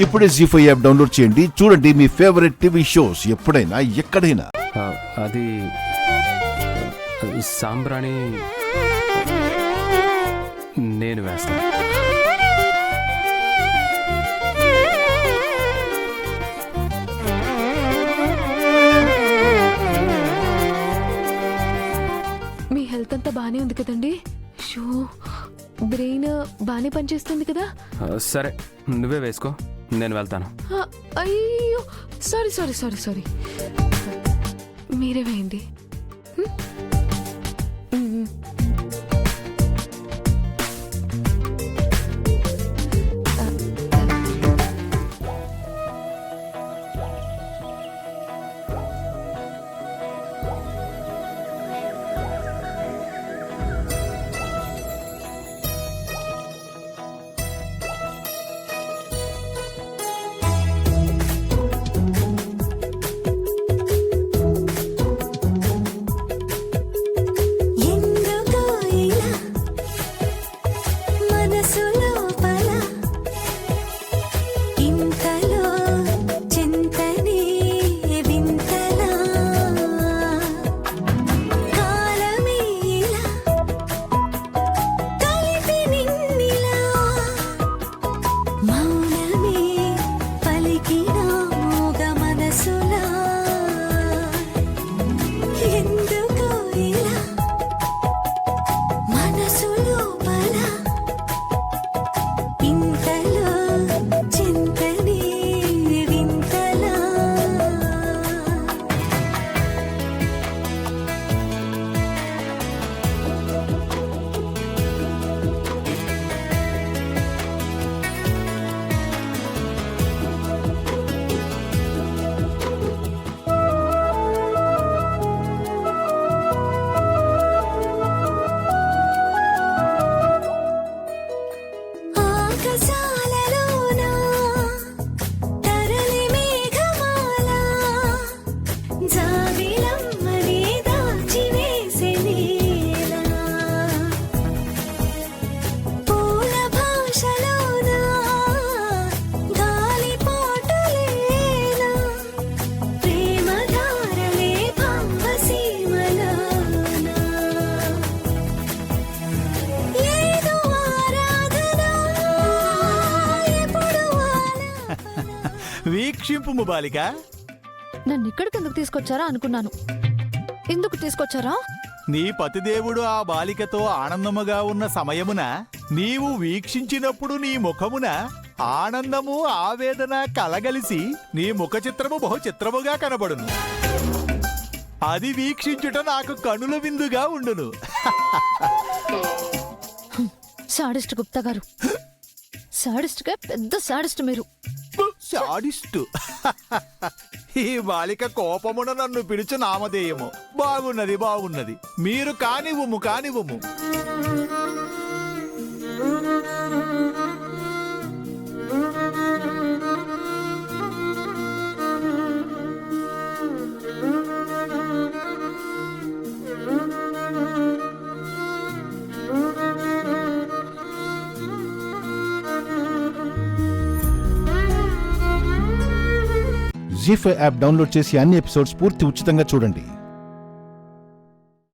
ఇప్పుడే జీ5 app download చేయండి. చూడండి మీ ఫేవరెట్ టీవీ షోస్ ఎప్పుడైనా ఎక్కడైనా. అది సాంబ్రాణి నేను వేస్తాను. మీ హెల్త్ అంతా బానే ఉంది కదండి? షో బ్రెయిన్ బానే పనిచేస్తుంది కదా? సరే నువ్వే వేసుకో, నేను వెళ్తాను. అయ్యో సారీ సారీ సారీ సారీ, మీరే వేయండి. వీక్షింపు బాలిక. నన్ను ఇక్కడికి ఎందుకు తీసుకొచ్చారా అనుకున్నాను. ఎందుకు తీసుకొచ్చారా? నీ పతిదేవుడు ఆ బాలికతో ఆనందముగా ఉన్న సమయమున నీవు వీక్షించినప్పుడు నీ ముఖమున ఆనందము ఆవేదన కలగలిసి నీ ముఖ చిత్రము బహు చిత్రముగా కనబడును. అది వీక్షించుట నాకు కనుల విందుగా ఉండును. సాడిస్ట్ గుప్తా గారు, సాడిస్ట్ గా పెద్ద సాడిస్ట్ మీరు. సాడిస్టు. ఈ బాలిక కోపమున నన్ను పిలుచు నామధేయము. బాగున్నది బాగున్నది, మీరు కానివ్వము కానివ్వము. జీ5 యాప్ డౌన్లోడ్ చేసి అన్ని ఎపిసోడ్స్ పూర్తి ఉచితంగా చూడండి.